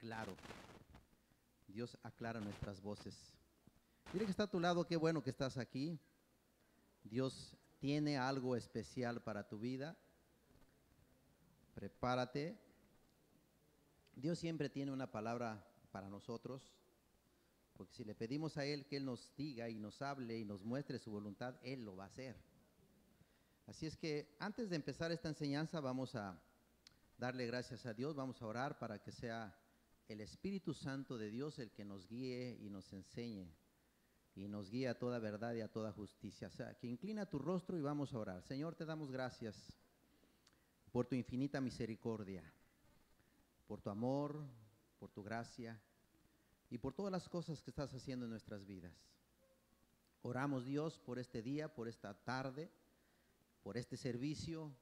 claro. Dios aclara nuestras voces. Dile que está a tu lado, qué bueno que estás aquí. Dios tiene algo especial para tu vida. Prepárate. Dios siempre tiene una palabra para nosotros, porque si le pedimos a Él que Él nos diga y nos hable y nos muestre su voluntad, Él lo va a hacer. Así es que antes de empezar esta enseñanza vamos a darle gracias a Dios, vamos a orar para que sea el Espíritu Santo de Dios el que nos guíe y nos enseñe y nos guíe a toda verdad y a toda justicia. O sea, que inclina tu rostro y vamos a orar. Señor, te damos gracias por tu infinita misericordia, por tu amor, por tu gracia y por todas las cosas que estás haciendo en nuestras vidas. Oramos, Dios, por este día, por esta tarde, por este servicio,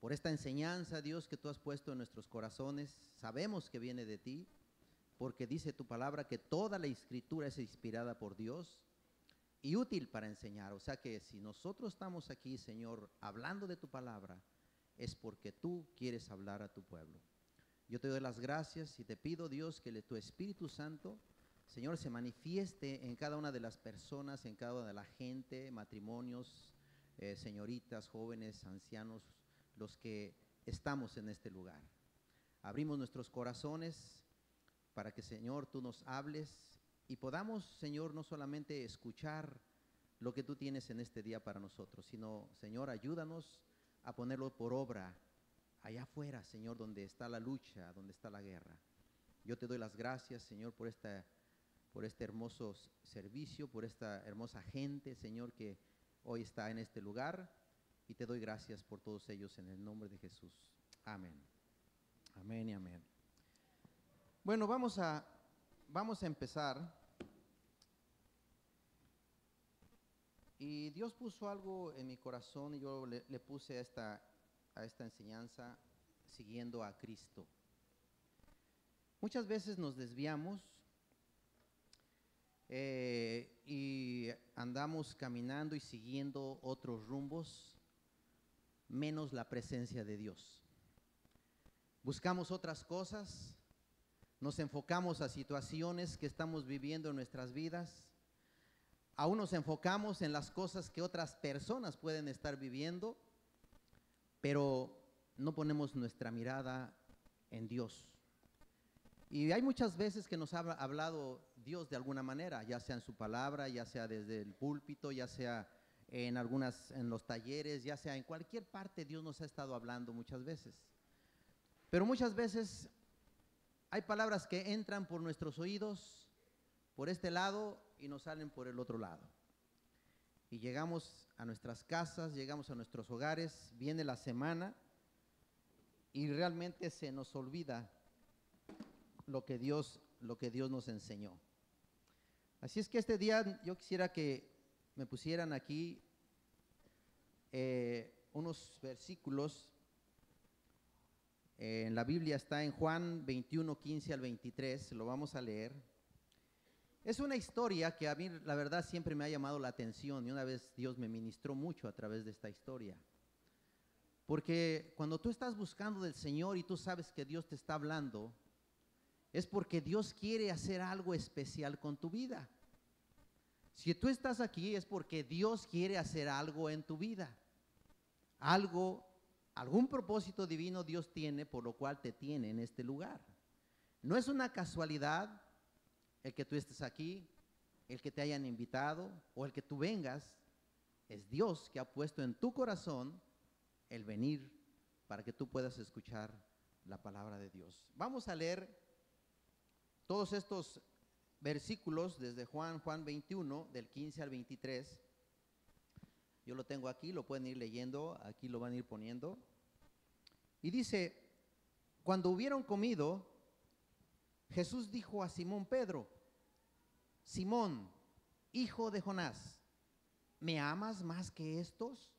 por esta enseñanza, Dios, que tú has puesto en nuestros corazones. Sabemos que viene de ti, porque dice tu palabra que toda la escritura es inspirada por Dios y útil para enseñar. O sea que si nosotros estamos aquí, Señor, hablando de tu palabra, es porque tú quieres hablar a tu pueblo. Yo te doy las gracias y te pido, Dios, que tu Espíritu Santo, Señor, se manifieste en cada una de las personas, en cada una de la gente, matrimonios, señoritas, jóvenes, ancianos, los que estamos en este lugar. Abrimos nuestros corazones para que, Señor, tú nos hables y podamos, Señor, no solamente escuchar lo que tú tienes en este día para nosotros, sino, Señor, ayúdanos a ponerlo por obra allá afuera, Señor, donde está la lucha, donde está la guerra. Yo te doy las gracias, Señor, por este hermoso servicio, por esta hermosa gente, Señor, que hoy está en este lugar, y te doy gracias por todos ellos en el nombre de Jesús. Amén. Amén y amén. Bueno, vamos a empezar. Y Dios puso algo en mi corazón y yo le puse a esta enseñanza siguiendo a Cristo. Muchas veces nos desviamos y andamos caminando y siguiendo otros rumbos, menos la presencia de Dios. Buscamos otras cosas, nos enfocamos a situaciones que estamos viviendo en nuestras vidas, aún nos enfocamos en las cosas que otras personas pueden estar viviendo, pero no ponemos nuestra mirada en Dios. Y hay muchas veces que nos ha hablado Dios de alguna manera, ya sea en su palabra, ya sea desde el púlpito, ya sea en los talleres, ya sea en cualquier parte. Dios nos ha estado hablando muchas veces. Pero muchas veces hay palabras que entran por nuestros oídos, por este lado, y nos salen por el otro lado. Y llegamos a nuestras casas, llegamos a nuestros hogares, viene la semana y realmente se nos olvida lo que Dios nos enseñó. Así es que este día yo quisiera que me pusieran aquí unos versículos. En la Biblia está en Juan 21, 15 al 23, lo vamos a leer. Es una historia que a mí la verdad siempre me ha llamado la atención y una vez Dios me ministró mucho a través de esta historia. Porque cuando tú estás buscando del Señor y tú sabes que Dios te está hablando, es porque Dios quiere hacer algo especial con tu vida. Si tú estás aquí es porque Dios quiere hacer algo en tu vida. Algún propósito divino Dios tiene por lo cual te tiene en este lugar. No es una casualidad el que tú estés aquí, el que te hayan invitado o el que tú vengas. Es Dios que ha puesto en tu corazón el venir para que tú puedas escuchar la palabra de Dios. Vamos a leer todos estos versículos desde Juan 21, del 15 al 23. Yo lo tengo aquí, lo pueden ir leyendo, aquí lo van a ir poniendo. Y dice: cuando hubieron comido, Jesús dijo a Simón Pedro: Simón, hijo de Jonás, ¿me amas más que estos?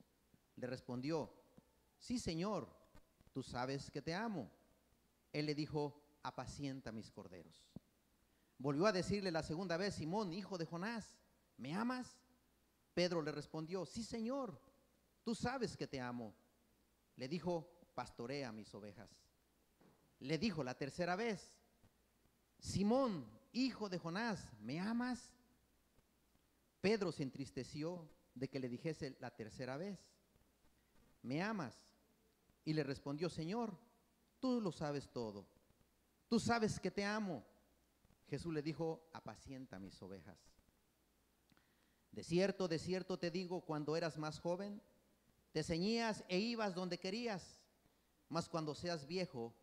Le respondió: sí, Señor, tú sabes que te amo. Él le dijo: apacienta mis corderos. Volvió a decirle la segunda vez: Simón, hijo de Jonás, ¿me amas? Pedro le respondió: sí, Señor, tú sabes que te amo. Le dijo: pastorea mis ovejas. Le dijo la tercera vez: Simón, hijo de Jonás, ¿me amas? Pedro se entristeció de que le dijese la tercera vez, ¿me amas? Y le respondió, Señor, tú lo sabes todo, tú sabes que te amo. Jesús le dijo, apacienta mis ovejas. De cierto te digo, cuando eras más joven, te ceñías e ibas donde querías, mas cuando seas viejo,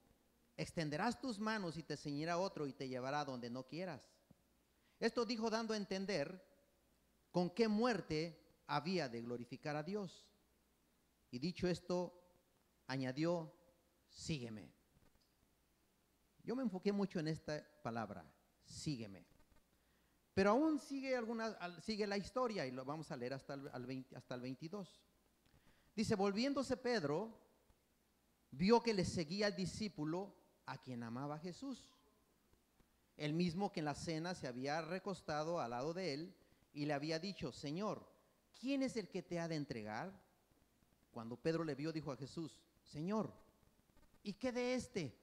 extenderás tus manos y te ceñirá otro y te llevará donde no quieras. Esto dijo dando a entender con qué muerte había de glorificar a Dios. Y dicho esto, añadió, sígueme. Yo me enfoqué mucho en esta palabra, sígueme. Pero aún sigue la historia y lo vamos a leer hasta el 22. Dice, volviéndose Pedro, vio que le seguía el discípulo a quien amaba Jesús, el mismo que en la cena se había recostado al lado de él y le había dicho, Señor, ¿quién es el que te ha de entregar? Cuando Pedro le vio, dijo a Jesús, Señor, ¿y qué de este?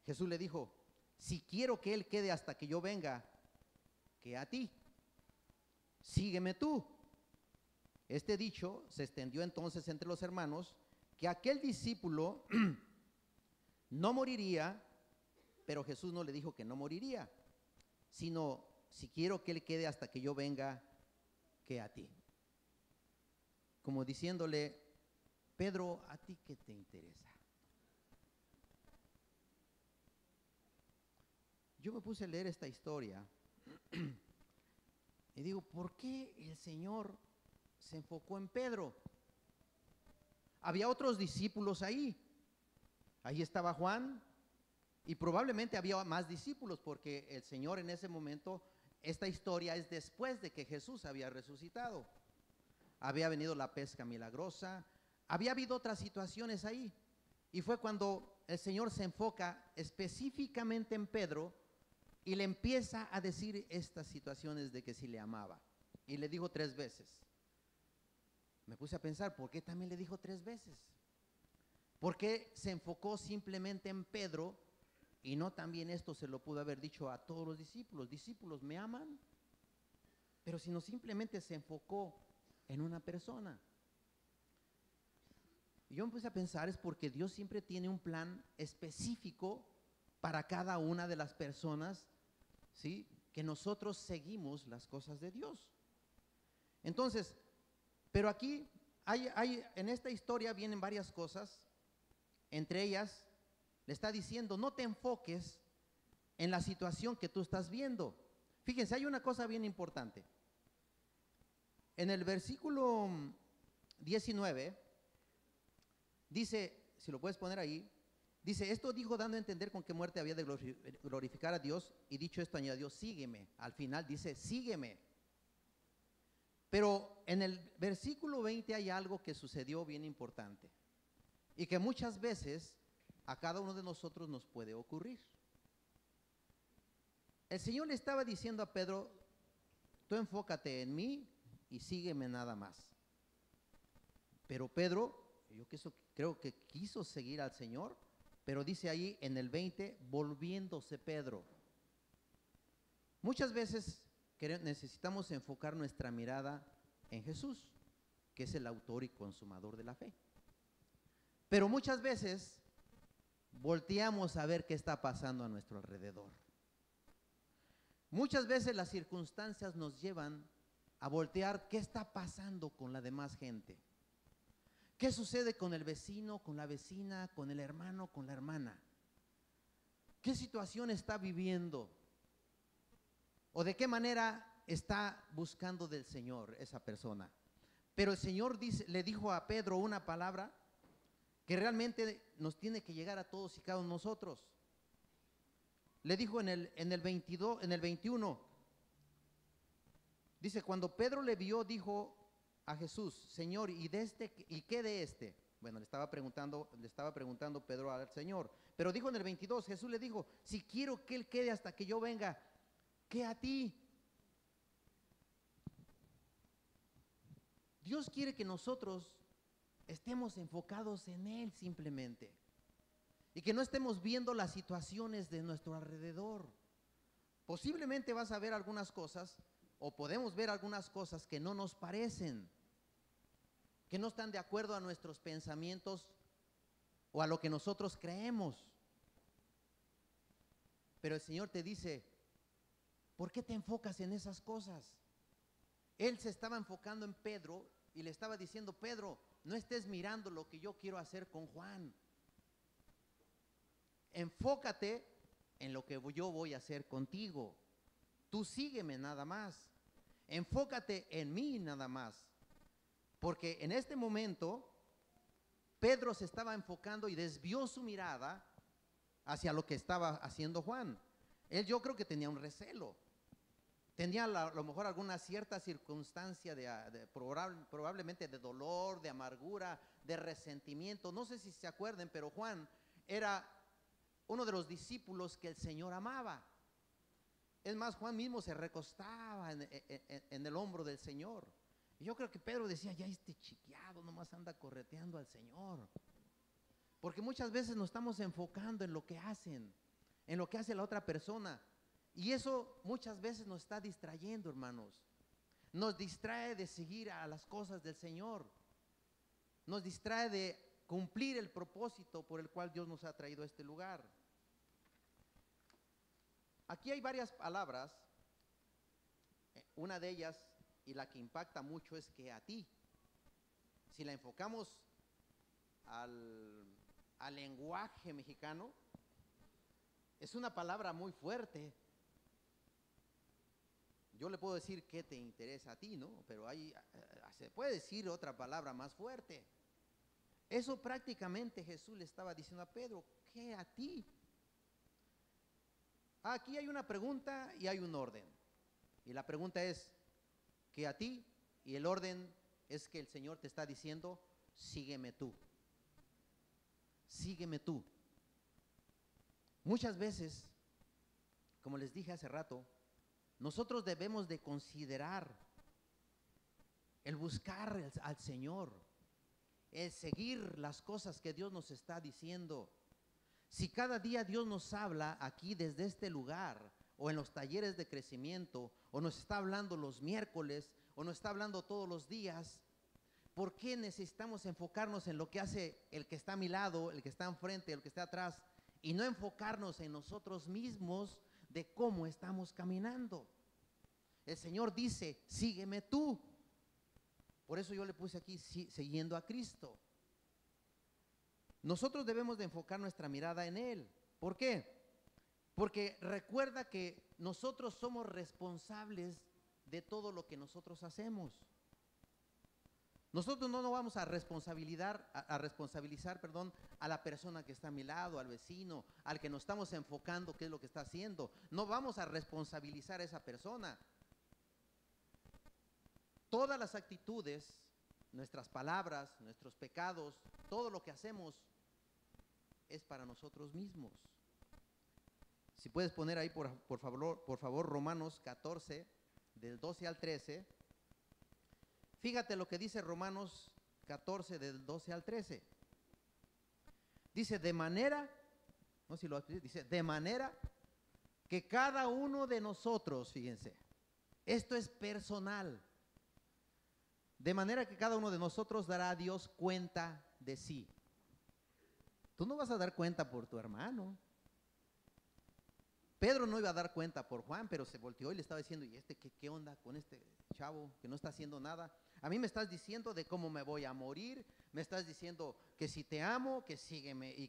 Jesús le dijo, si quiero que él quede hasta que yo venga, que a ti, sígueme tú. Este dicho se extendió entonces entre los hermanos, que aquel discípulo no moriría, pero Jesús no le dijo que no moriría, sino si quiero que él quede hasta que yo venga, que a ti. Como diciéndole, Pedro, ¿a ti qué te interesa? Yo me puse a leer esta historia y digo, ¿por qué el Señor se enfocó en Pedro? Había otros discípulos ahí. Ahí estaba Juan y probablemente había más discípulos porque el Señor en ese momento, esta historia es después de que Jesús había resucitado. Había venido la pesca milagrosa, había habido otras situaciones ahí. Y fue cuando el Señor se enfoca específicamente en Pedro y le empieza a decir estas situaciones de que sí le amaba. Y le dijo 3 veces. Me puse a pensar, ¿por qué también le dijo 3 veces? ¿Por qué se enfocó simplemente en Pedro y no también esto se lo pudo haber dicho a todos los discípulos? Discípulos, ¿me aman? Pero si no, simplemente se enfocó en una persona. Y yo me puse a pensar, es porque Dios siempre tiene un plan específico para cada una de las personas, ¿sí?, que nosotros seguimos las cosas de Dios. Entonces, pero aquí en esta historia vienen varias cosas. Entre ellas, le está diciendo, no te enfoques en la situación que tú estás viendo. Fíjense, hay una cosa bien importante. En el versículo 19, dice, si lo puedes poner ahí, dice, esto dijo dando a entender con qué muerte había de glorificar a Dios, y dicho esto añadió, sígueme. Al final dice, sígueme. Pero en el versículo 20 hay algo que sucedió bien importante y que muchas veces a cada uno de nosotros nos puede ocurrir. El Señor le estaba diciendo a Pedro, tú enfócate en mí y sígueme nada más. Pero Pedro, creo que quiso seguir al Señor, pero dice ahí en el 20, volviéndose Pedro. Muchas veces necesitamos enfocar nuestra mirada en Jesús, que es el autor y consumador de la fe. Pero muchas veces volteamos a ver qué está pasando a nuestro alrededor. Muchas veces las circunstancias nos llevan a voltear qué está pasando con la demás gente. ¿Qué sucede con el vecino, con la vecina, con el hermano, con la hermana? ¿Qué situación está viviendo? ¿O de qué manera está buscando del Señor esa persona? Pero el Señor le dijo a Pedro una palabra que realmente nos tiene que llegar a todos y cada uno de nosotros. Le dijo en el 21, dice, cuando Pedro le vio, dijo a Jesús, Señor, ¿y qué de este? Bueno, le estaba preguntando Pedro al Señor. Pero dijo en el 22, Jesús le dijo, si quiero que él quede hasta que yo venga, ¿qué a ti? Dios quiere que nosotros estemos enfocados en Él simplemente. y que no estemos viendo las situaciones de nuestro alrededor. Posiblemente vas a ver algunas cosas, o podemos ver algunas cosas que no nos parecen, que no están de acuerdo a nuestros pensamientos o a lo que nosotros creemos. Pero el Señor te dice, ¿por qué te enfocas en esas cosas? Él se estaba enfocando en Pedro y le estaba diciendo, Pedro, no estés mirando lo que yo quiero hacer con Juan. Enfócate en lo que yo voy a hacer contigo. Tú sígueme nada más. Enfócate en mí nada más. Porque en este momento Pedro se estaba enfocando y desvió su mirada hacia lo que estaba haciendo Juan. Él, yo creo que tenía un recelo. Tenía a lo mejor alguna cierta circunstancia probablemente de dolor, de amargura, de resentimiento. No sé si se acuerden, pero Juan era uno de los discípulos que el Señor amaba. Es más, Juan mismo se recostaba en el hombro del Señor. Y yo creo que Pedro decía, ya este chiqueado nomás anda correteando al Señor. Porque muchas veces nos estamos enfocando en lo que hacen, en lo que hace la otra persona. Y eso muchas veces nos está distrayendo, hermanos. Nos distrae de seguir a las cosas del Señor. Nos distrae de cumplir el propósito por el cual Dios nos ha traído a este lugar. Aquí hay varias palabras. Una de ellas, y la que impacta mucho, es que a ti. Si la enfocamos al lenguaje mexicano, es una palabra muy fuerte. Yo le puedo decir qué te interesa a ti, ¿no? Pero se puede decir otra palabra más fuerte. Eso prácticamente Jesús le estaba diciendo a Pedro, ¿qué a ti? Aquí hay una pregunta y hay un orden. Y la pregunta es, ¿qué a ti? Y el orden es que el Señor te está diciendo, sígueme tú. Sígueme tú. Muchas veces, como les dije hace rato, nosotros debemos de considerar el buscar al Señor, el seguir las cosas que Dios nos está diciendo. Si cada día Dios nos habla aquí desde este lugar, o en los talleres de crecimiento, o nos está hablando los miércoles, o nos está hablando todos los días, ¿por qué necesitamos enfocarnos en lo que hace el que está a mi lado, el que está enfrente, el que está atrás, y no enfocarnos en nosotros mismos de cómo estamos caminando? El Señor dice, sígueme tú. Por eso yo le puse aquí, siguiendo a Cristo. Nosotros debemos de enfocar nuestra mirada en Él. ¿Por qué? Porque recuerda que nosotros somos responsables de todo lo que nosotros hacemos. Nosotros no nos vamos a responsabilizar, a la persona que está a mi lado, al vecino, al que nos estamos enfocando qué es lo que está haciendo. No vamos a responsabilizar a esa persona. Todas las actitudes, nuestras palabras, nuestros pecados, todo lo que hacemos es para nosotros mismos. Si puedes poner ahí por favor Romanos 14, del 12 al 13. Fíjate lo que dice Romanos 14, del 12 al 13. Dice, de manera que cada uno de nosotros, fíjense, esto es personal. De manera que cada uno de nosotros dará a Dios cuenta de sí. Tú no vas a dar cuenta por tu hermano. Pedro no iba a dar cuenta por Juan, pero se volteó y le estaba diciendo, ¿y qué onda con este chavo que no está haciendo nada? A mí me estás diciendo de cómo me voy a morir, me estás diciendo que si te amo, que sígueme y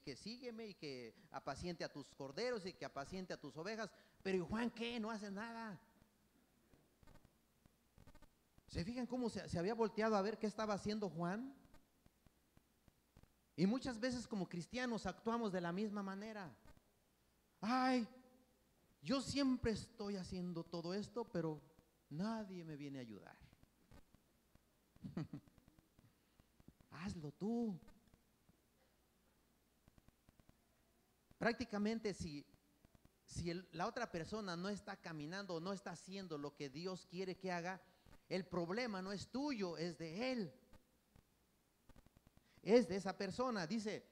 que apaciente a tus corderos y que apaciente a tus ovejas. Pero ¿y Juan qué? No hace nada. ¿Se fijan cómo se había volteado a ver qué estaba haciendo Juan? Y muchas veces como cristianos actuamos de la misma manera. Ay, yo siempre estoy haciendo todo esto, pero nadie me viene a ayudar. Hazlo tú. Prácticamente si la otra persona no está caminando, no está haciendo lo que Dios quiere que haga, el problema no es tuyo, es de él. Es de esa persona. Dice,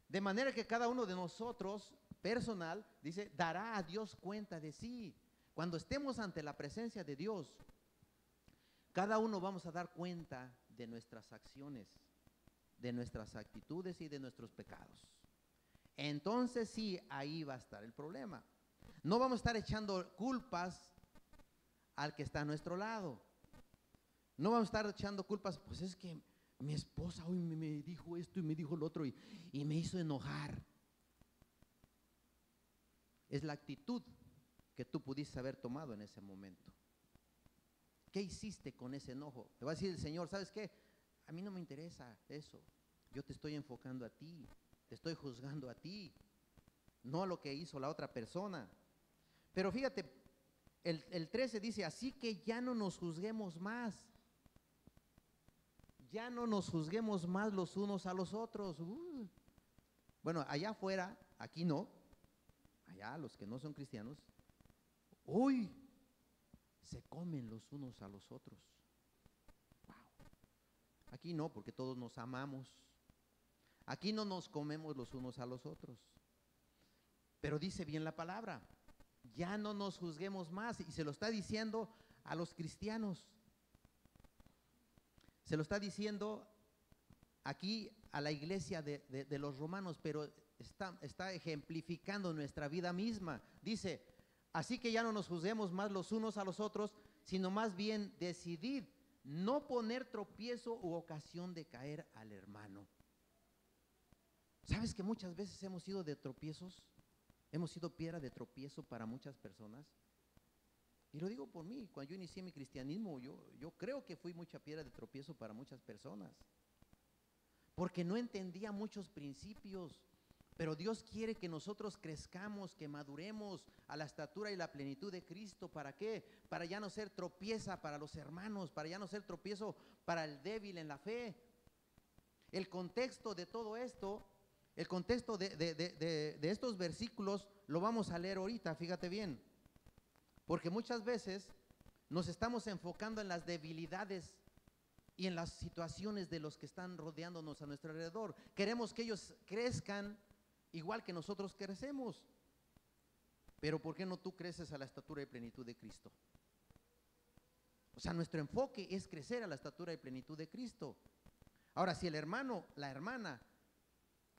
De manera que cada uno de nosotros, personal, dice, dará a Dios cuenta de sí. Cuando estemos ante la presencia de Dios, cada uno vamos a dar cuenta de nuestras acciones, de nuestras actitudes y de nuestros pecados. Entonces sí, ahí va a estar el problema. No vamos a estar echando culpas al que está a nuestro lado. No vamos a estar echando culpas, pues es que mi esposa hoy me dijo esto y me dijo lo otro y me hizo enojar. Es la actitud que tú pudiste haber tomado en ese momento. ¿Qué hiciste con ese enojo? Te va a decir el Señor, ¿sabes qué? A mí no me interesa eso. Yo te estoy enfocando a ti, te estoy juzgando a ti, no a lo que hizo la otra persona. Pero fíjate, el 13 dice, así que ya no nos juzguemos más. Ya no nos juzguemos más los unos a los otros. Bueno, allá afuera, aquí no. Allá los que no son cristianos, hoy se comen los unos a los otros. Wow. Aquí no, porque todos nos amamos. Aquí no nos comemos los unos a los otros. Pero dice bien la palabra, ya no nos juzguemos más. Y se lo está diciendo a los cristianos. Se lo está diciendo aquí a la iglesia de los romanos, pero está ejemplificando nuestra vida misma. Dice, así que ya no nos juzguemos más los unos a los otros, sino más bien decidid no poner tropiezo u ocasión de caer al hermano. ¿Sabes que muchas veces hemos sido de tropiezos? Hemos sido piedra de tropiezo para muchas personas. Y lo digo por mí, cuando yo inicié mi cristianismo, yo creo que fui mucha piedra de tropiezo para muchas personas. Porque no entendía muchos principios. Pero Dios quiere que nosotros crezcamos, que maduremos a la estatura y la plenitud de Cristo. ¿Para qué? Para ya no ser tropieza para los hermanos, para ya no ser tropiezo para el débil en la fe. El contexto de todo esto, el contexto de estos versículos lo vamos a leer ahorita, fíjate bien. Porque muchas veces nos estamos enfocando en las debilidades y en las situaciones de los que están rodeándonos a nuestro alrededor. Queremos que ellos crezcan igual que nosotros crecemos. Pero ¿por qué no tú creces a la estatura y plenitud de Cristo? O sea, nuestro enfoque es crecer a la estatura y plenitud de Cristo. Ahora, si el hermano, la hermana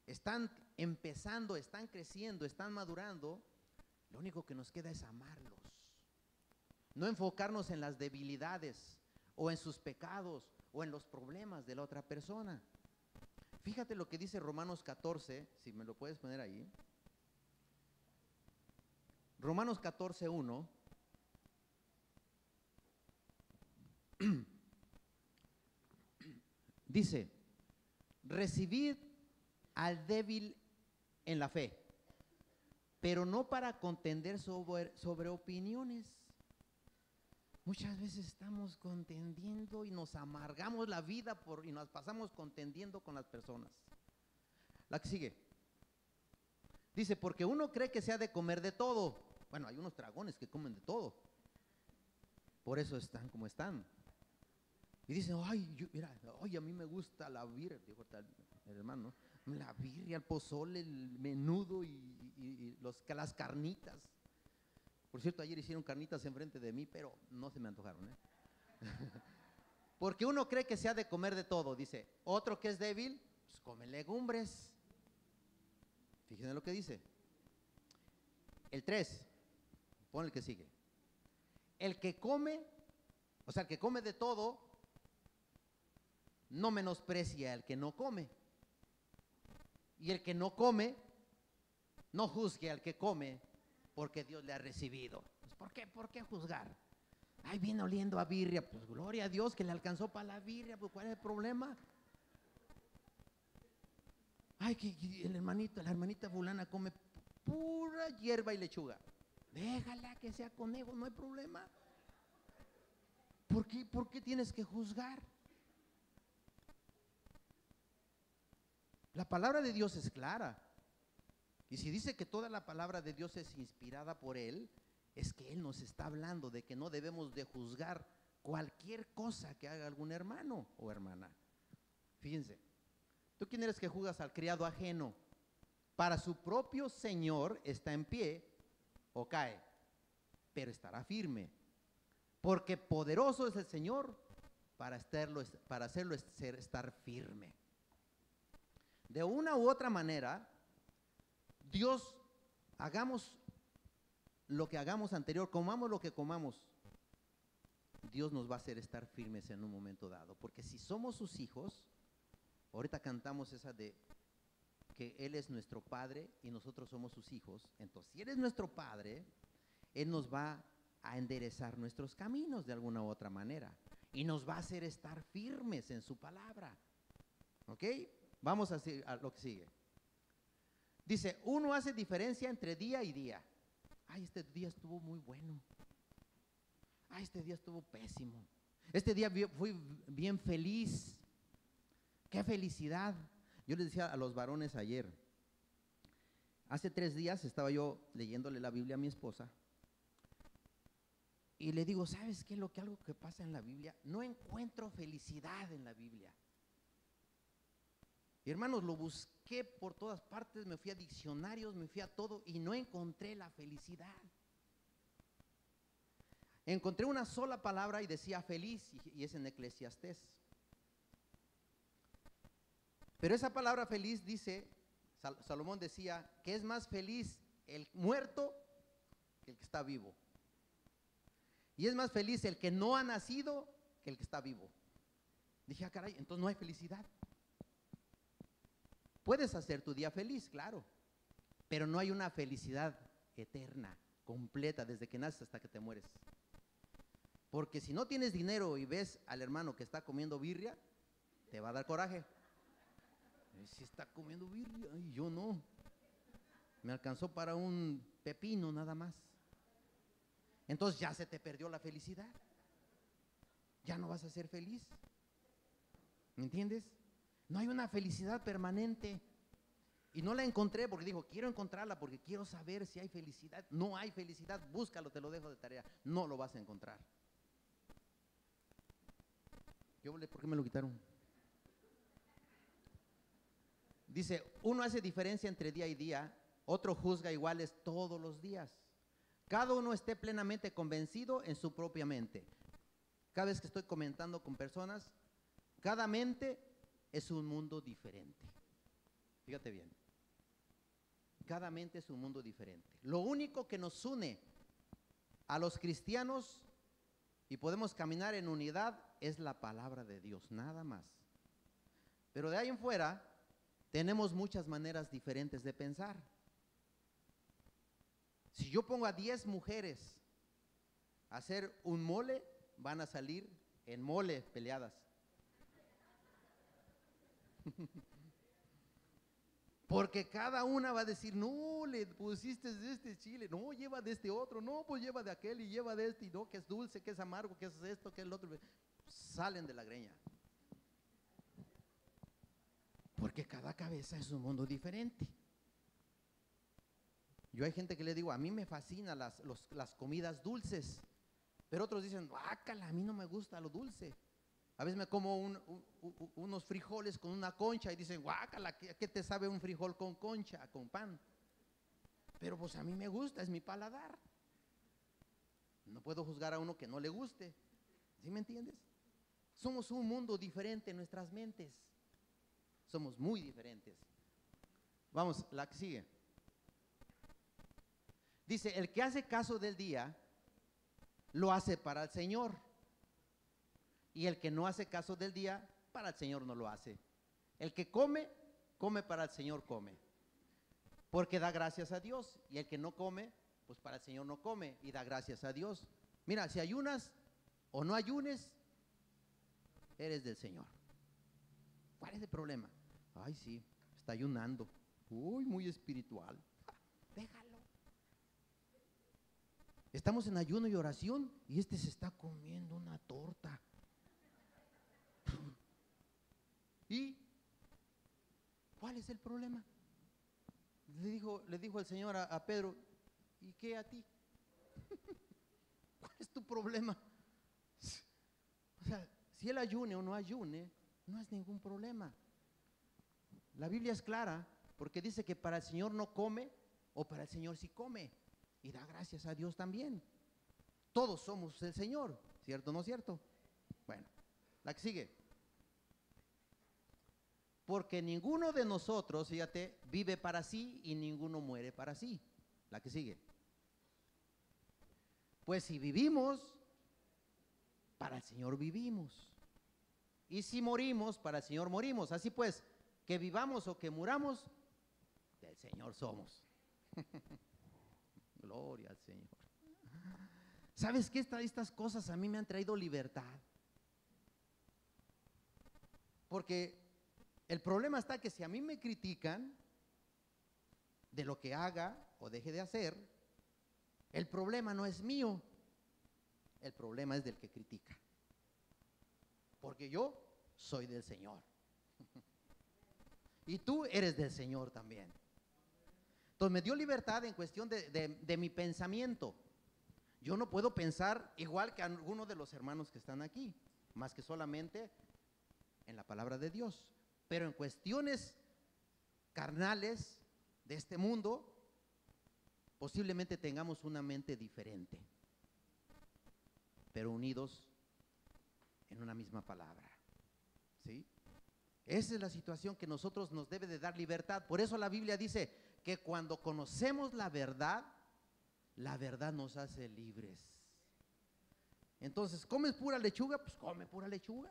están empezando, están creciendo, están madurando, lo único que nos queda es amarlos. No enfocarnos en las debilidades o en sus pecados o en los problemas de la otra persona. Fíjate lo que dice Romanos 14, si me lo puedes poner ahí. Romanos 14, 1. Dice, recibid al débil en la fe, pero no para contender sobre opiniones. Muchas veces estamos contendiendo y nos amargamos la vida y nos pasamos contendiendo con las personas. La que sigue. Dice, porque uno cree que se ha de comer de todo. Bueno, hay unos dragones que comen de todo. Por eso están como están. Y dicen, mira, a mí me gusta la birria, dijo el hermano, ¿no? La birria, el pozole, el menudo y las carnitas. Por cierto, ayer hicieron carnitas enfrente de mí, pero no se me antojaron, ¿eh? Porque uno cree que se ha de comer de todo, dice. Otro que es débil, pues come legumbres. Fíjense lo que dice. El 3, pon el que sigue. El que come, o sea, el que come de todo, no menosprecia al que no come. Y el que no come, no juzgue al que come, porque Dios le ha recibido. Pues, ¿por qué juzgar? Ay, viene oliendo a birria. Pues gloria a Dios que le alcanzó para la birria. Pues ¿cuál es el problema? Ay, que la hermanita fulana come pura hierba y lechuga. Déjala que sea conejo, no hay problema. ¿Por qué tienes que juzgar? La palabra de Dios es clara. Y si dice que toda la palabra de Dios es inspirada por Él, es que Él nos está hablando de que no debemos de juzgar cualquier cosa que haga algún hermano o hermana. Fíjense, ¿tú quién eres que juzgas al criado ajeno? para su propio Señor está en pie o cae, pero estará firme, porque poderoso es el Señor para hacerlo estar firme. De una u otra manera, Dios, hagamos lo que hagamos anterior, comamos lo que comamos, Dios nos va a hacer estar firmes en un momento dado, porque si somos sus hijos, ahorita cantamos esa de que Él es nuestro Padre y nosotros somos sus hijos. Entonces, si Él es nuestro Padre, Él nos va a enderezar nuestros caminos de alguna u otra manera y nos va a hacer estar firmes en su palabra. ¿Ok? Vamos a lo que sigue. Dice, uno hace diferencia entre día y día. Ay, este día estuvo muy bueno. Ay, este día estuvo pésimo. Este día fui bien feliz. ¡Qué felicidad! Yo les decía a los varones ayer, hace 3 días estaba yo leyéndole la Biblia a mi esposa y le digo, ¿sabes qué? Algo que pasa en la Biblia, no encuentro felicidad en la Biblia. Y hermanos, lo busqué por todas partes, me fui a diccionarios, me fui a todo y no encontré la felicidad. Encontré una sola palabra y decía feliz, y es en Eclesiastés. Pero esa palabra feliz dice, Salomón decía, que es más feliz el muerto que el que está vivo. Y es más feliz el que no ha nacido que el que está vivo. Dije, ah, caray, entonces no hay felicidad. Puedes hacer tu día feliz, claro, pero no hay una felicidad eterna, completa, desde que naces hasta que te mueres. Porque si no tienes dinero y ves al hermano que está comiendo birria, te va a dar coraje. Si está comiendo birria, y yo no. Me alcanzó para un pepino nada más. Entonces ya se te perdió la felicidad. Ya no vas a ser feliz. ¿Me entiendes? No hay una felicidad permanente. Y no la encontré porque dijo, quiero encontrarla porque quiero saber si hay felicidad. No hay felicidad, búscalo, te lo dejo de tarea. No lo vas a encontrar. ¿Por qué me lo quitaron? Dice, uno hace diferencia entre día y día, otro juzga iguales todos los días. Cada uno esté plenamente convencido en su propia mente. Cada vez que estoy comentando con personas, cada mente es un mundo diferente. Fíjate bien. Cada mente es un mundo diferente. Lo único que nos une a los cristianos y podemos caminar en unidad es la palabra de Dios, nada más. Pero de ahí en fuera tenemos muchas maneras diferentes de pensar. Si yo pongo a 10 mujeres a hacer un mole, van a salir en mole peleadas. Porque cada una va a decir, no, le pusiste de este chile, no, lleva de este otro, no, pues lleva de aquel y lleva de este, y no, que es dulce, que es amargo, que es esto, que es el otro. Salen de la greña. Porque cada cabeza es un mundo diferente. Yo hay gente que le digo, a mí me fascinan las comidas dulces, pero otros dicen, guácala, a mí no me gusta lo dulce. A veces me como unos frijoles con una concha y dicen, guácala, ¿qué te sabe un frijol con concha, con pan? Pero pues a mí me gusta, es mi paladar. No puedo juzgar a uno que no le guste. ¿Sí me entiendes? Somos un mundo diferente en nuestras mentes. Somos muy diferentes. Vamos, la que sigue. Dice, el que hace caso del día, lo hace para el Señor. Y el que no hace caso del día, para el Señor no lo hace. El que come, come para el Señor come. Porque da gracias a Dios. Y el que no come, pues para el Señor no come y da gracias a Dios. Mira, si ayunas o no ayunes, eres del Señor. ¿Cuál es el problema? Ay, sí, está ayunando. Uy, muy espiritual. Déjalo. Estamos en ayuno y oración y este se está comiendo una torta. ¿Y cuál es el problema? Le dijo el Señor a Pedro, ¿y qué a ti? ¿Cuál es tu problema? O sea, si él ayune o no ayune, no es ningún problema. La Biblia es clara porque dice que para el Señor no come, o para el Señor sí come, y da gracias a Dios también. Todos somos el Señor, ¿cierto o no cierto? Bueno, la que sigue. Porque ninguno de nosotros, fíjate, vive para sí y ninguno muere para sí. La que sigue. Pues si vivimos, para el Señor vivimos. Y si morimos, para el Señor morimos. Así pues, que vivamos o que muramos, del Señor somos. Gloria al Señor. ¿Sabes qué? Estas cosas a mí me han traído libertad. Porque el problema está que si a mí me critican de lo que haga o deje de hacer, el problema no es mío, el problema es del que critica. Porque yo soy del Señor. Y tú eres del Señor también. Entonces me dio libertad en cuestión de mi pensamiento. Yo no puedo pensar igual que algunos de los hermanos que están aquí, más que solamente en la palabra de Dios. Pero en cuestiones carnales de este mundo, posiblemente tengamos una mente diferente, pero unidos en una misma palabra. ¿Sí? Esa es la situación que nosotros nos debe de dar libertad. Por eso la Biblia dice que cuando conocemos la verdad nos hace libres. Entonces, ¿comes pura lechuga? Pues come pura lechuga.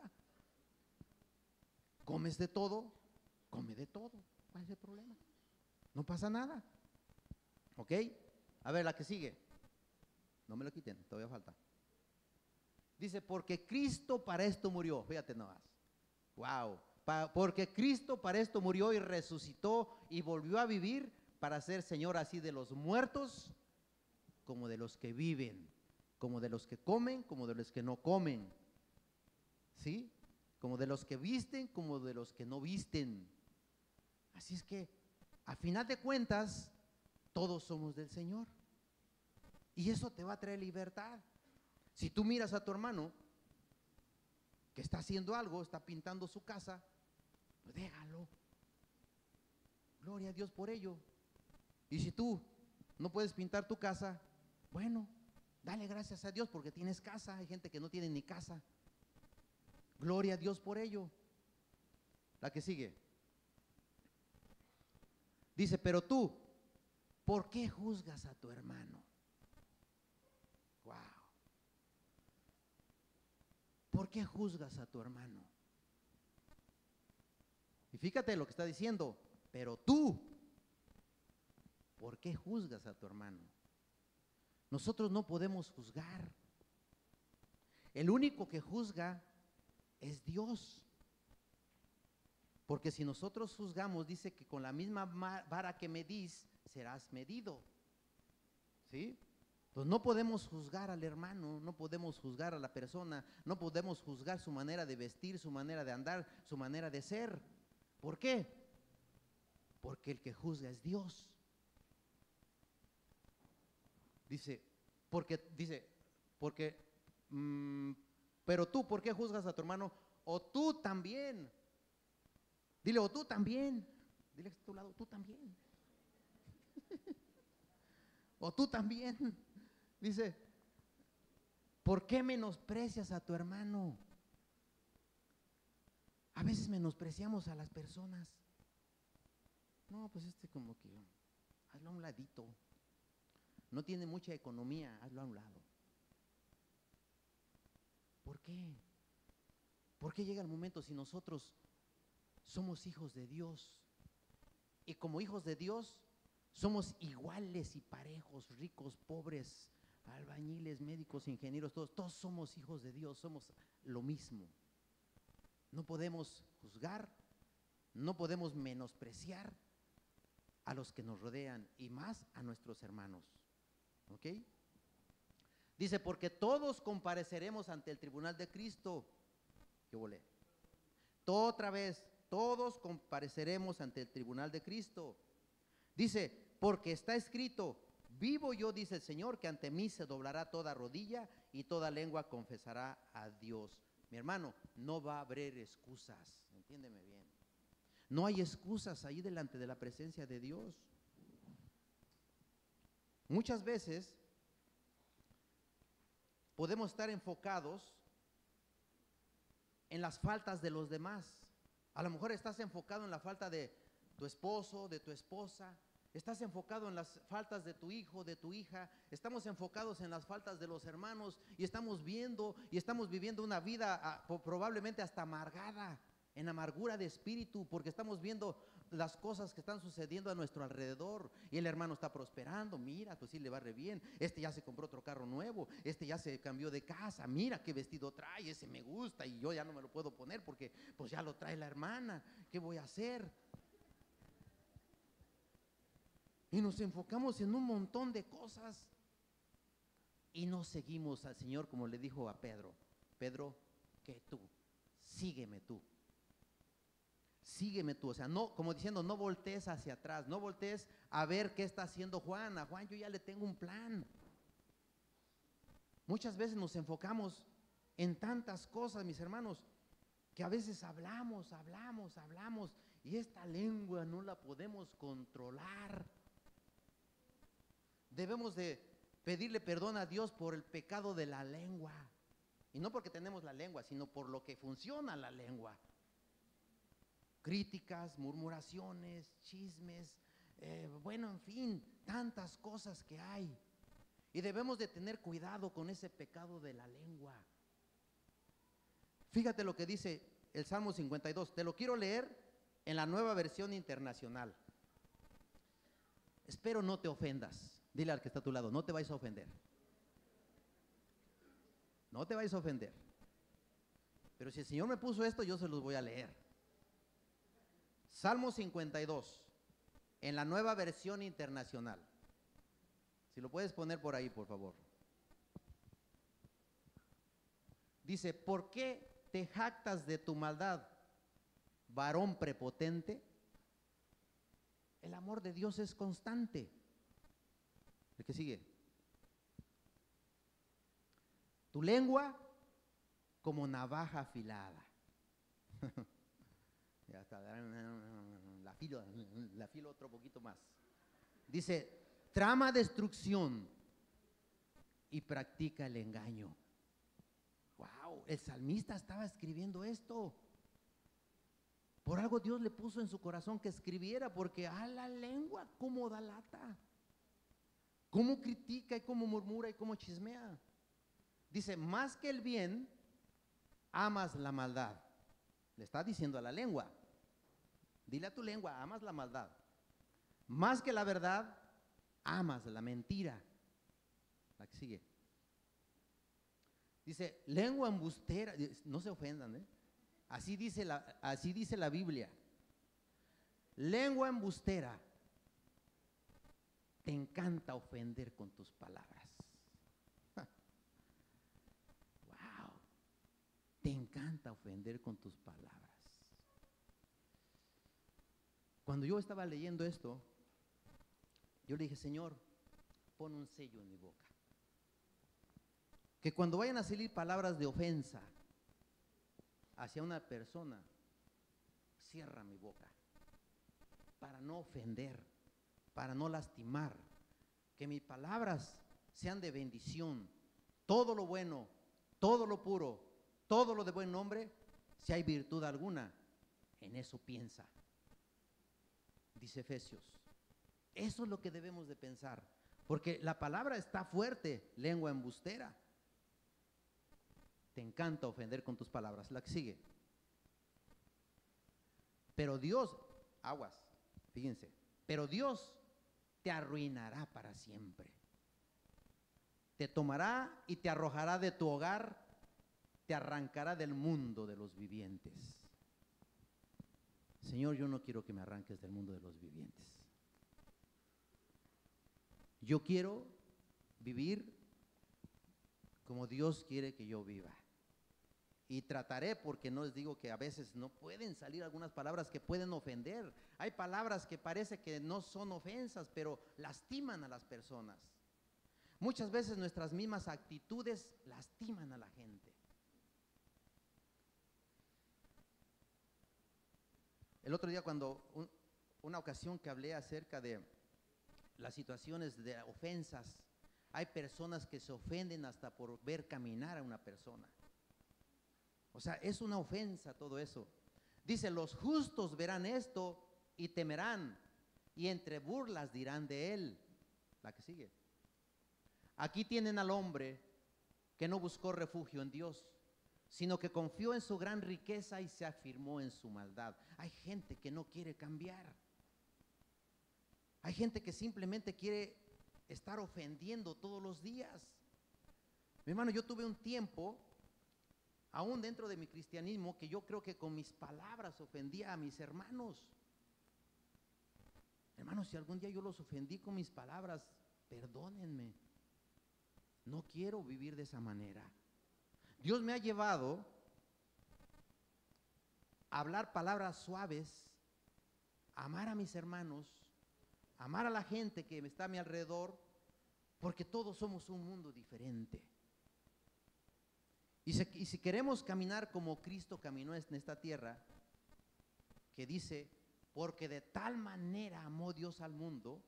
¿Comes de todo? Come de todo. ¿Cuál es el problema? No pasa nada. ¿Ok? A ver, la que sigue. No me lo quiten, todavía falta. Dice, porque Cristo para esto murió. Fíjate nomás. Wow. Porque Cristo para esto murió y resucitó y volvió a vivir para ser Señor así de los muertos como de los que viven, como de los que comen, como de los que no comen. ¿Sí? Como de los que visten, como de los que no visten. Así es que, a final de cuentas, todos somos del Señor. Y eso te va a traer libertad. Si tú miras a tu hermano que está haciendo algo, está pintando su casa, pues déjalo. Gloria a Dios por ello. Y si tú no puedes pintar tu casa, bueno, dale gracias a Dios porque tienes casa. Hay gente que no tiene ni casa. Gloria a Dios por ello. La que sigue. Dice, pero tú, ¿por qué juzgas a tu hermano? Wow. ¿Por qué juzgas a tu hermano? Y fíjate lo que está diciendo, pero tú, ¿por qué juzgas a tu hermano? Nosotros no podemos juzgar. El único que juzga es Dios. Porque si nosotros juzgamos, dice que con la misma vara que medís, serás medido. ¿Sí? Entonces no podemos juzgar al hermano, no podemos juzgar a la persona, no podemos juzgar su manera de vestir, su manera de andar, su manera de ser. ¿Por qué? Porque el que juzga es Dios. Dice, pero tú, ¿por qué juzgas a tu hermano? O tú también. Dile, o tú también. Dile a tu lado, tú también. O tú también. Dice, ¿por qué menosprecias a tu hermano? A veces menospreciamos a las personas. No, pues como que hazlo a un ladito. No tiene mucha economía, hazlo a un lado. ¿Por qué? ¿Por qué llega el momento si nosotros somos hijos de Dios? Y como hijos de Dios somos iguales y parejos, ricos, pobres, albañiles, médicos, ingenieros, todos somos hijos de Dios, somos lo mismo. No podemos juzgar, no podemos menospreciar a los que nos rodean y más a nuestros hermanos. ¿Ok? Dice, porque todos compareceremos ante el tribunal de Cristo. ¿Qué volé? Otra vez, todos compareceremos ante el tribunal de Cristo. Dice, porque está escrito, vivo yo, dice el Señor, que ante mí se doblará toda rodilla y toda lengua confesará a Dios. Mi hermano, no va a haber excusas, entiéndeme bien. No hay excusas ahí delante de la presencia de Dios. Muchas veces podemos estar enfocados en las faltas de los demás. A lo mejor estás enfocado en la falta de tu esposo, de tu esposa. Estás enfocado en las faltas de tu hijo, de tu hija. Estamos enfocados en las faltas de los hermanos y estamos viendo y estamos viviendo una vida probablemente hasta amargada, en amargura de espíritu, porque estamos viendo las cosas que están sucediendo a nuestro alrededor y el hermano está prosperando. Mira, pues sí le va re bien. Este ya se compró otro carro nuevo, este ya se cambió de casa. Mira qué vestido trae, ese me gusta y yo ya no me lo puedo poner porque pues ya lo trae la hermana. ¿Qué voy a hacer? Y nos enfocamos en un montón de cosas y no seguimos al Señor, como le dijo a Pedro: Pedro, que tú, sígueme tú. Sígueme tú, o sea, no, como diciendo, no voltees hacia atrás, no voltees a ver qué está haciendo Juan. A Juan yo ya le tengo un plan. Muchas veces nos enfocamos en tantas cosas, mis hermanos, que a veces hablamos y esta lengua no la podemos controlar. Debemos de pedirle perdón a Dios por el pecado de la lengua. Y no porque tenemos la lengua, sino por lo que funciona la lengua. Críticas, murmuraciones, chismes, bueno, en fin, tantas cosas que hay. Y debemos de tener cuidado con ese pecado de la lengua. Fíjate lo que dice el Salmo 52. Te lo quiero leer en la Nueva Versión Internacional. Espero no te ofendas. Dile al que está a tu lado, no te vayas a ofender. No te vayas a ofender. Pero si el Señor me puso esto, yo se los voy a leer. Salmo 52, en la Nueva Versión Internacional. Si lo puedes poner por ahí, por favor. Dice: ¿por qué te jactas de tu maldad, varón prepotente? El amor de Dios es constante. El que sigue. Tu lengua como navaja afilada. Ya está, la filo otro poquito más. Dice: trama destrucción y practica el engaño. Wow, el salmista estaba escribiendo esto. Por algo Dios le puso en su corazón que escribiera, porque a la lengua cómo da lata, cómo critica y cómo murmura y cómo chismea. Dice: más que el bien, amas la maldad. Le está diciendo a la lengua. Dile a tu lengua: amas la maldad. Más que la verdad, amas la mentira. La que sigue. Dice: lengua embustera. No se ofendan, ¿eh? Así dice la Biblia. Lengua embustera. Te encanta ofender con tus palabras. Wow. Te encanta ofender con tus palabras. Cuando yo estaba leyendo esto, yo le dije: Señor, pon un sello en mi boca. Que cuando vayan a salir palabras de ofensa hacia una persona, cierra mi boca, para no ofender, para no lastimar. Que mis palabras sean de bendición. Todo lo bueno, todo lo puro, todo lo de buen nombre, si hay virtud alguna, en eso piensa. Dice Efesios. Eso es lo que debemos de pensar, porque la palabra está fuerte. Lengua embustera. Te encanta ofender con tus palabras. La que sigue. Pero Dios, aguas, fíjense, pero Dios te arruinará para siempre. Te tomará y te arrojará de tu hogar, te arrancará del mundo de los vivientes. Señor, yo no quiero que me arranques del mundo de los vivientes. Yo quiero vivir como Dios quiere que yo viva. Y trataré, porque no les digo que a veces no pueden salir algunas palabras que pueden ofender. Hay palabras que parece que no son ofensas, pero lastiman a las personas. Muchas veces nuestras mismas actitudes lastiman a la gente. el otro día una ocasión que hablé acerca de las situaciones de ofensas, hay personas que se ofenden hasta por ver caminar a una persona. O sea, es una ofensa todo eso. Dice, los justos verán esto y temerán, y entre burlas dirán de él. La que sigue. Aquí tienen al hombre que no buscó refugio en Dios, sino que confió en su gran riqueza y se afirmó en su maldad. Hay gente que no quiere cambiar. Hay gente que simplemente quiere estar ofendiendo todos los días. Mi hermano, yo tuve un tiempo, aún dentro de mi cristianismo, que yo creo que con mis palabras ofendía a mis hermanos. Hermanos, si algún día yo los ofendí con mis palabras, perdónenme. No quiero vivir de esa manera. Dios me ha llevado a hablar palabras suaves, a amar a mis hermanos, a amar a la gente que está a mi alrededor, porque todos somos un mundo diferente. Y si queremos caminar como Cristo caminó en esta tierra, que dice, porque de tal manera amó Dios al mundo,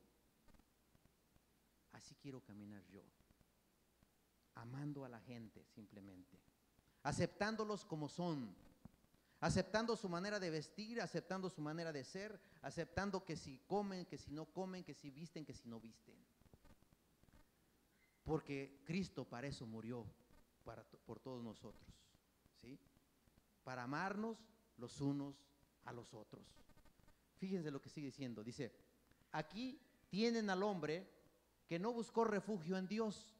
así quiero caminar yo, amando a la gente simplemente, aceptándolos como son, aceptando su manera de vestir, aceptando su manera de ser, aceptando que si comen, que si no comen, que si visten, que si no visten. Porque Cristo para eso murió, por todos nosotros, ¿sí? Para amarnos los unos a los otros. Fíjense lo que sigue diciendo, dice, aquí tienen al hombre que no buscó refugio en Dios,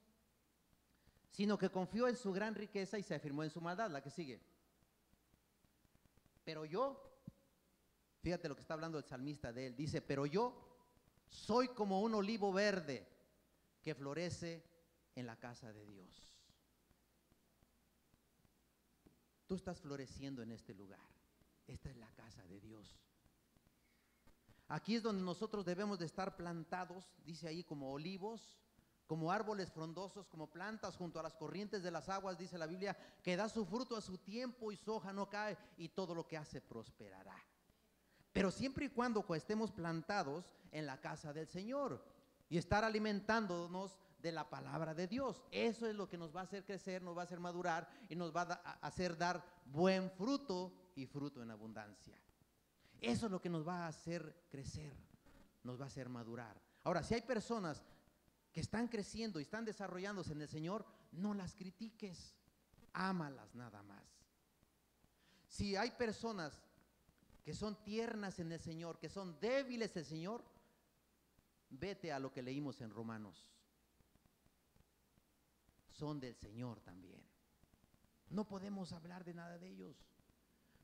sino que confió en su gran riqueza y se afirmó en su maldad. La que sigue. Pero yo, fíjate lo que está hablando el salmista de él, dice, pero yo soy como un olivo verde que florece en la casa de Dios. Tú estás floreciendo en este lugar. Esta es la casa de Dios. Aquí es donde nosotros debemos de estar plantados, dice ahí, como olivos, como árboles frondosos, como plantas junto a las corrientes de las aguas, dice la Biblia, que da su fruto a su tiempo y su hoja no cae y todo lo que hace prosperará. Pero siempre y cuando estemos plantados en la casa del Señor y estar alimentándonos de la palabra de Dios. Eso es lo que nos va a hacer crecer, nos va a hacer madurar y nos va a hacer dar buen fruto y fruto en abundancia. Eso es lo que nos va a hacer crecer, nos va a hacer madurar. Ahora, si hay personas que están creciendo y están desarrollándose en el Señor, no las critiques, ámalas nada más. Si hay personas que son tiernas en el Señor, que son débiles en el Señor, vete a lo que leímos en Romanos. Son del Señor también. No podemos hablar de nada de ellos.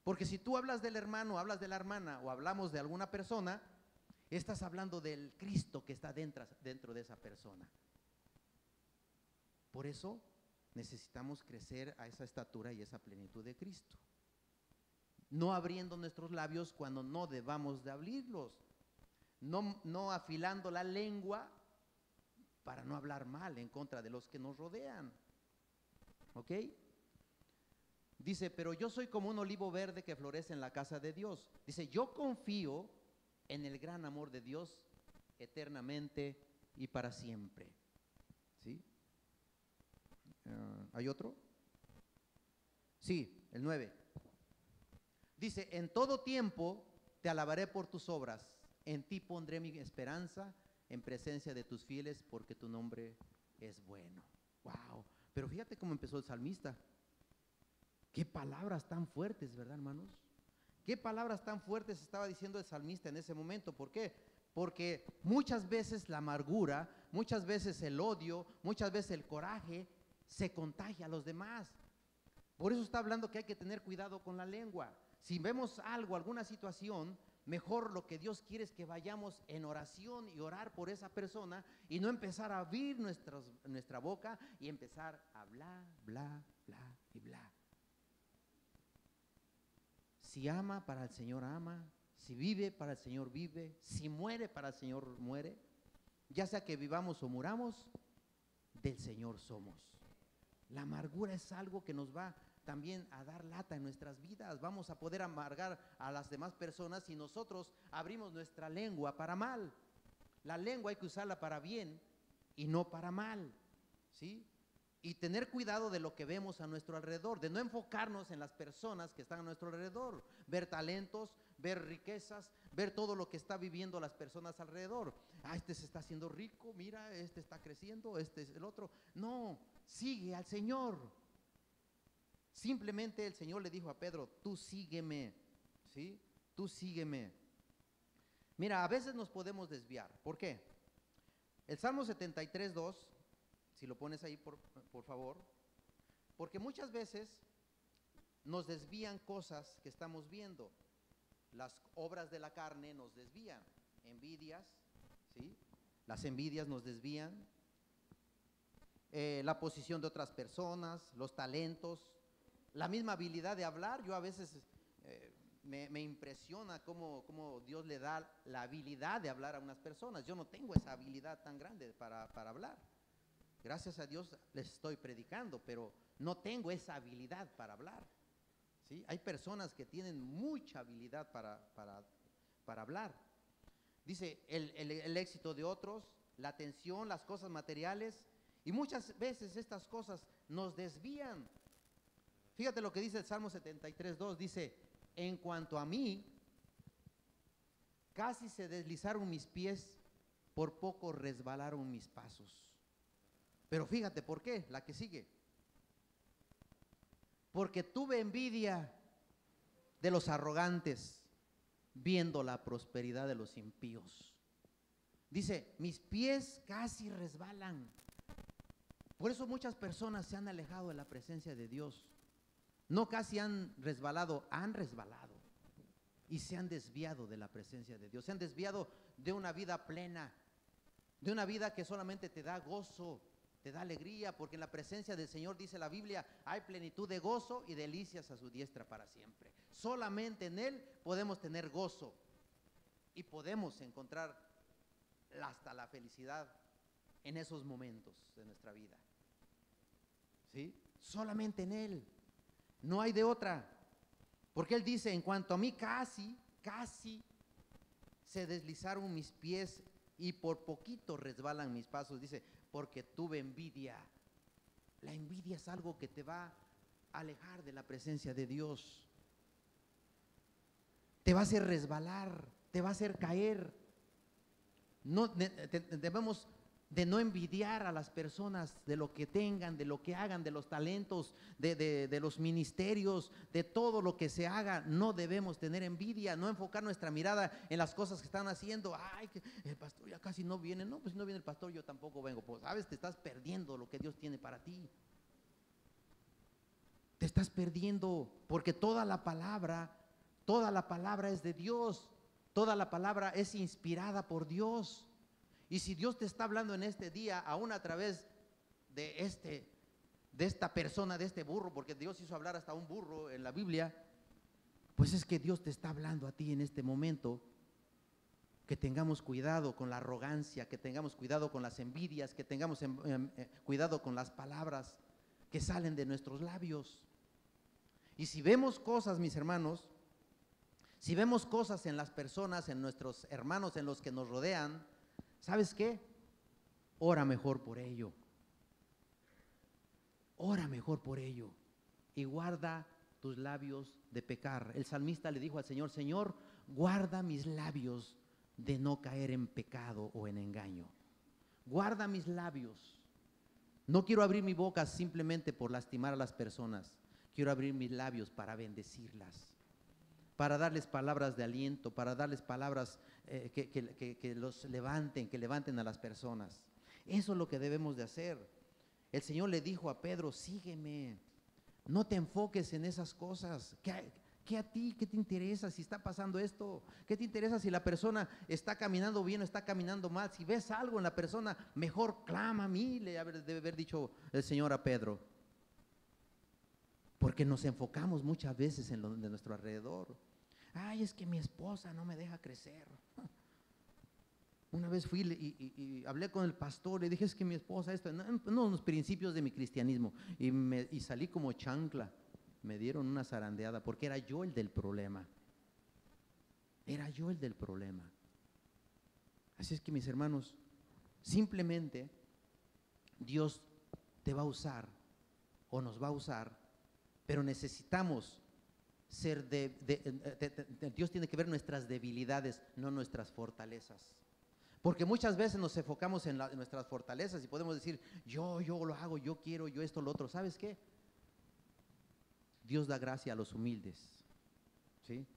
Porque si tú hablas del hermano, hablas de la hermana o hablamos de alguna persona, estás hablando del Cristo que está dentro de esa persona. Por eso necesitamos crecer a esa estatura y esa plenitud de Cristo. No abriendo nuestros labios cuando no debamos de abrirlos. No afilando la lengua para no hablar mal en contra de los que nos rodean. ¿Ok? Dice, pero yo soy como un olivo verde que florece en la casa de Dios. Dice, yo confío en el gran amor de Dios eternamente y para siempre. ¿Sí? ¿Hay otro? Sí, el 9. Dice, en todo tiempo te alabaré por tus obras, en ti pondré mi esperanza, en presencia de tus fieles, porque tu nombre es bueno. Wow, pero fíjate cómo empezó el salmista. Qué palabras tan fuertes, ¿verdad, hermanos? Qué palabras tan fuertes estaba diciendo el salmista en ese momento. ¿Por qué? Porque muchas veces la amargura, muchas veces el odio, muchas veces el coraje se contagia a los demás. Por eso está hablando que hay que tener cuidado con la lengua. Si vemos algo, alguna situación, mejor lo que Dios quiere es que vayamos en oración y orar por esa persona y no empezar a abrir nuestra boca y empezar a bla, bla, bla y bla. Si ama, para el Señor ama. Si vive, para el Señor vive. Si muere, para el Señor muere. Ya sea que vivamos o muramos, del Señor somos. La amargura es algo que nos va también a dar lata en nuestras vidas. Vamos a poder amargar a las demás personas si nosotros abrimos nuestra lengua para mal. La lengua hay que usarla para bien y no para mal, ¿sí? Y tener cuidado de lo que vemos a nuestro alrededor, de no enfocarnos en las personas que están a nuestro alrededor, ver talentos, ver riquezas, ver todo lo que está viviendo las personas alrededor. Este se está haciendo rico, mira, este está creciendo, este es el otro. No, sigue al Señor. Simplemente el Señor le dijo a Pedro, tú sígueme, ¿sí? Tú sígueme. Mira, a veces nos podemos desviar. ¿Por qué? El Salmo 73:2, si lo pones ahí por favor, porque muchas veces nos desvían cosas que estamos viendo. Las obras de la carne nos desvían, envidias, ¿sí? Las envidias nos desvían, la posición de otras personas, los talentos, la misma habilidad de hablar. Yo a veces me impresiona cómo Dios le da la habilidad de hablar a unas personas. Yo no tengo esa habilidad tan grande para hablar. Gracias a Dios les estoy predicando, pero no tengo esa habilidad para hablar, ¿sí? Hay personas que tienen mucha habilidad para hablar. Dice el éxito de otros, la atención, las cosas materiales, y muchas veces estas cosas nos desvían. Fíjate lo que dice el Salmo 73:2, dice, en cuanto a mí, casi se deslizaron mis pies, por poco resbalaron mis pasos. Pero fíjate por qué, la que sigue. Porque tuve envidia de los arrogantes, viendo la prosperidad de los impíos. Dice, mis pies casi resbalan. Por eso muchas personas se han alejado de la presencia de Dios. No casi han resbalado y se han desviado de la presencia de Dios. Se han desviado de una vida plena, de una vida que solamente te da gozo, te da alegría, porque en la presencia del Señor, dice la Biblia, hay plenitud de gozo y delicias a su diestra para siempre. Solamente en Él podemos tener gozo y podemos encontrar hasta la felicidad en esos momentos de nuestra vida, ¿sí? Solamente en Él, no hay de otra, porque Él dice, en cuanto a mí casi se deslizaron mis pies y por poquito resbalan mis pasos. Dice, porque tuve envidia. La envidia es algo que te va a alejar de la presencia de Dios, te va a hacer resbalar, te va a hacer caer. No, debemos de no envidiar a las personas de lo que tengan, de lo que hagan, de los talentos, de los ministerios, de todo lo que se haga. No debemos tener envidia, no enfocar nuestra mirada en las cosas que están haciendo. Ay, que el pastor ya casi no viene. No, pues si no viene el pastor, yo tampoco vengo. Pues sabes, te estás perdiendo lo que Dios tiene para ti. Te estás perdiendo, porque toda la palabra es de Dios. Toda la palabra es inspirada por Dios. Y si Dios te está hablando en este día, aún a través de esta persona, de este burro, porque Dios hizo hablar hasta un burro en la Biblia, pues es que Dios te está hablando a ti en este momento. Que tengamos cuidado con la arrogancia, que tengamos cuidado con las envidias, que tengamos cuidado con las palabras que salen de nuestros labios. Y si vemos cosas, mis hermanos, si vemos cosas en las personas, en nuestros hermanos, en los que nos rodean, ¿sabes qué? Ora mejor por ello. Ora mejor por ello. Y guarda tus labios de pecar. El salmista le dijo al Señor, Señor, guarda mis labios de no caer en pecado o en engaño. Guarda mis labios. No quiero abrir mi boca simplemente por lastimar a las personas. Quiero abrir mis labios para bendecirlas, para darles palabras de aliento, para darles palabras que los levanten, que levanten a las personas. Eso es lo que debemos de hacer. El Señor le dijo a Pedro, sígueme, no te enfoques en esas cosas. ¿Qué a ti? ¿Qué te interesa si está pasando esto? ¿Qué te interesa si la persona está caminando bien o está caminando mal? Si ves algo en la persona, mejor clama a mí, le debe haber dicho el Señor a Pedro. Porque nos enfocamos muchas veces en lo de nuestro alrededor. Ay, es que mi esposa no me deja crecer. Una vez fui y hablé con el pastor, le dije, es que mi esposa, esto, no, los principios de mi cristianismo, y salí como chancla. me dieron una zarandeada porque era yo el del problema. Era yo el del problema. Así es que, mis hermanos, simplemente Dios te va a usar o nos va a usar, pero necesitamos ser Dios tiene que ver nuestras debilidades, no nuestras fortalezas. Porque muchas veces nos enfocamos en nuestras fortalezas y podemos decir, yo lo hago, yo quiero, yo esto, lo otro. ¿Sabes qué? Dios da gracia a los humildes, ¿sí?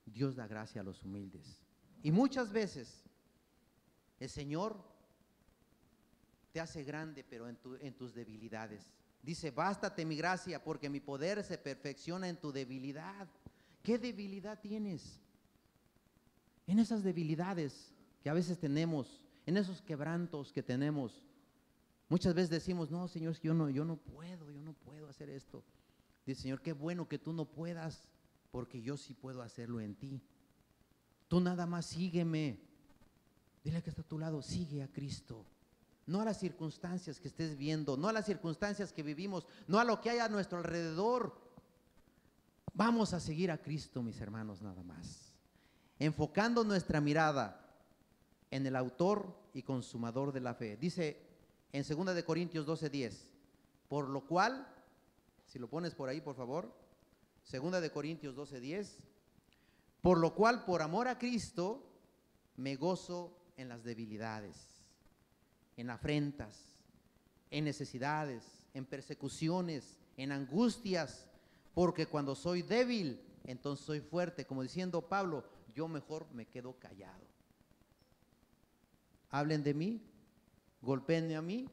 Dios da gracia a los humildes. Y muchas veces el Señor te hace grande, pero en tus debilidades. Dice, bástate mi gracia, porque mi poder se perfecciona en tu debilidad. ¿Qué debilidad tienes? En esas debilidades que a veces tenemos, en esos quebrantos que tenemos. Muchas veces decimos, no, Señor, es que yo no puedo hacer esto. Dice, Señor, qué bueno que tú no puedas, porque yo sí puedo hacerlo en ti. Tú nada más sígueme. Dile que está a tu lado, sigue a Cristo. No a las circunstancias que estés viendo, no a las circunstancias que vivimos, no a lo que hay a nuestro alrededor. Vamos a seguir a Cristo, mis hermanos, nada más. Enfocando nuestra mirada en el autor y consumador de la fe. Dice en 2 de Corintios 12:10, por lo cual, si lo pones por ahí, por favor, 2 de Corintios 12:10, por lo cual, por amor a Cristo, me gozo en las debilidades, en afrentas, en necesidades, en persecuciones, en angustias, porque cuando soy débil, entonces soy fuerte. Como diciendo Pablo, yo mejor me quedo callado. Hablen de mí, golpéenme a mí,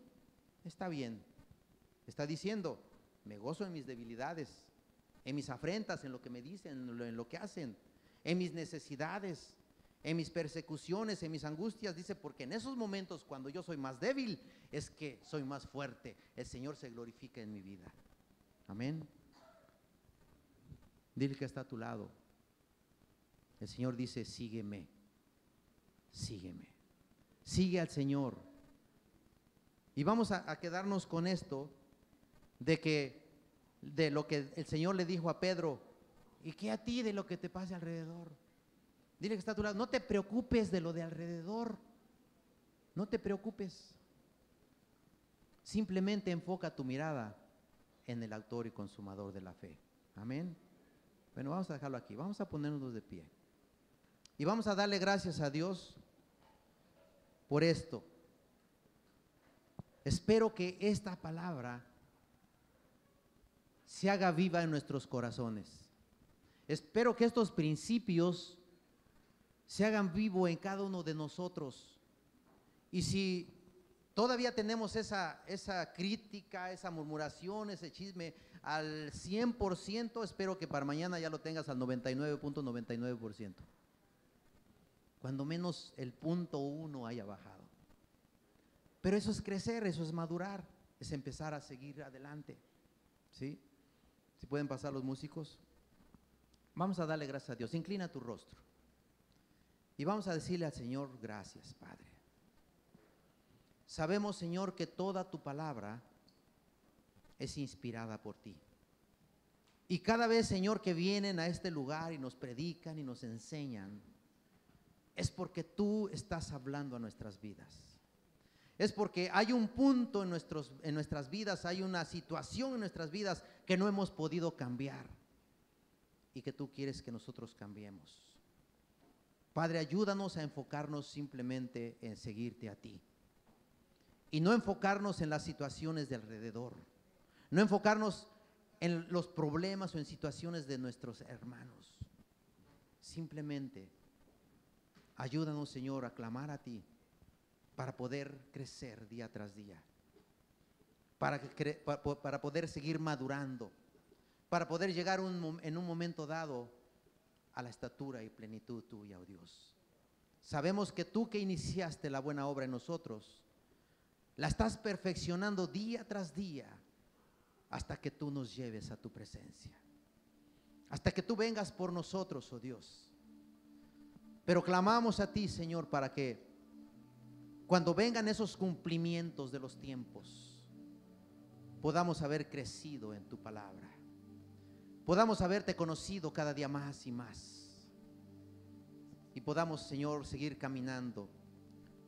está bien. Está diciendo, me gozo en mis debilidades, en mis afrentas, en lo que me dicen, en lo que hacen, en mis necesidades, en mis persecuciones, en mis angustias. Dice, porque en esos momentos cuando yo soy más débil, es que soy más fuerte. El Señor se glorifica en mi vida. Amén. Dile que está a tu lado. El Señor dice, sígueme, sígueme. Sigue al Señor. Y vamos a quedarnos con esto, de lo que el Señor le dijo a Pedro, ¿y qué a ti de lo que te pase alrededor? Dile que está a tu lado, no te preocupes de lo de alrededor, no te preocupes. Simplemente enfoca tu mirada en el autor y consumador de la fe. Amén. Bueno, vamos a dejarlo aquí, vamos a ponernos de pie. Y vamos a darle gracias a Dios por esto. Espero que esta palabra se haga viva en nuestros corazones. Espero que estos principios se hagan vivo en cada uno de nosotros. Y si todavía tenemos esa crítica, esa murmuración, ese chisme al 100%, espero que para mañana ya lo tengas al 99.99%. Cuando menos el 0.1 haya bajado. Pero eso es crecer, eso es madurar, es empezar a seguir adelante. ¿Sí? Si pueden pasar los músicos. Vamos a darle gracias a Dios. Inclina tu rostro. Y vamos a decirle al Señor, gracias, Padre. Sabemos, Señor, que toda tu palabra es inspirada por ti. Y cada vez, Señor, que vienen a este lugar y nos predican y nos enseñan, es porque tú estás hablando a nuestras vidas. Es porque hay un punto en nuestras vidas, hay una situación en nuestras vidas que no hemos podido cambiar y que tú quieres que nosotros cambiemos. Padre, ayúdanos a enfocarnos simplemente en seguirte a ti y no enfocarnos en las situaciones de alrededor, no enfocarnos en los problemas o en situaciones de nuestros hermanos. Simplemente ayúdanos, Señor, a clamar a ti para poder crecer día tras día, para poder seguir madurando, para poder llegar en un momento dado a la estatura y plenitud tuya, oh Dios. Sabemos que tú que iniciaste la buena obra en nosotros, la estás perfeccionando día tras día hasta que tú nos lleves a tu presencia, hasta que tú vengas por nosotros, oh Dios. Pero clamamos a ti, Señor, para que cuando vengan esos cumplimientos de los tiempos, podamos haber crecido en tu palabra. podamos haberte conocido cada día más y más, y podamos, Señor, seguir caminando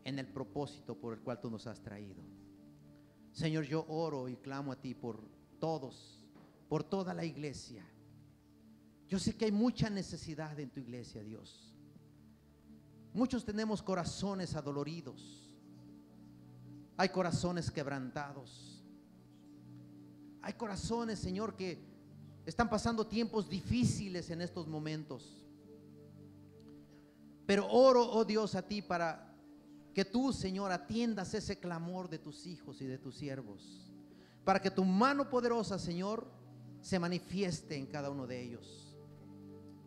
en el propósito por el cual tú nos has traído. Señor, yo oro y clamo a ti por todos, por toda la iglesia. Yo sé que hay mucha necesidad en tu iglesia, Dios. Muchos tenemos corazones adoloridos, hay corazones quebrantados, hay corazones, Señor, que están pasando tiempos difíciles en estos momentos. Pero oro, oh Dios, a ti para que tú, Señor, atiendas ese clamor de tus hijos y de tus siervos, para que tu mano poderosa, Señor, se manifieste en cada uno de ellos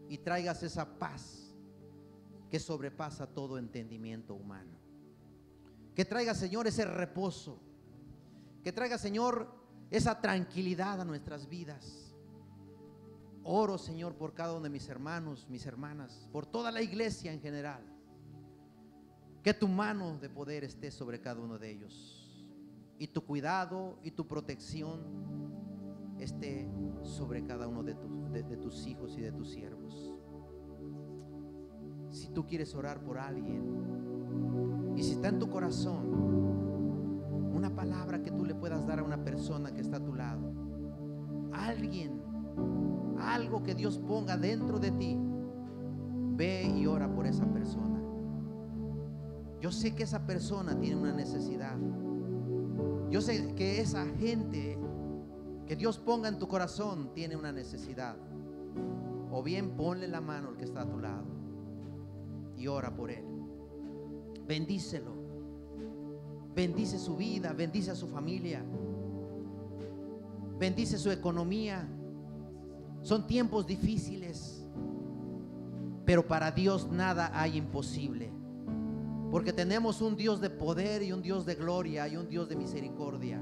y traigas esa paz que sobrepasa todo entendimiento humano. Que traiga, Señor, ese reposo, que traiga, Señor, esa tranquilidad a nuestras vidas. Oro, Señor, por cada uno de mis hermanos, mis hermanas, por toda la iglesia en general. Que tu mano de poder esté sobre cada uno de ellos, y tu cuidado y tu protección esté sobre cada uno de tus hijos y de tus siervos. Si tú quieres orar por alguien, y si está en tu corazón una palabra que tú le puedas dar a una persona que está a tu lado, alguien, algo que Dios ponga dentro de ti, ve y ora por esa persona. Yo sé que esa persona tiene una necesidad. Yo sé que esa gente que Dios ponga en tu corazón tiene una necesidad. O bien ponle la mano al que está a tu lado y ora por él. Bendícelo. Bendice su vida, bendice a su familia, bendice su economía. Son tiempos difíciles, pero para Dios nada hay imposible, porque tenemos un Dios de poder y un Dios de gloria y un Dios de misericordia,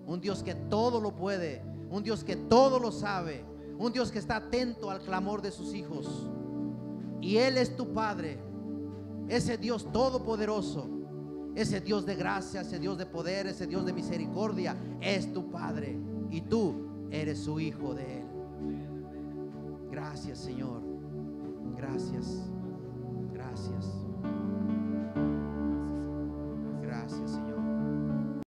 un Dios que todo lo puede, un Dios que todo lo sabe, un Dios que está atento al clamor de sus hijos. Y Él es tu Padre, ese Dios todopoderoso, ese Dios de gracia, ese Dios de poder, ese Dios de misericordia, es tu Padre, y tú eres su hijo de Él. Gracias, Señor.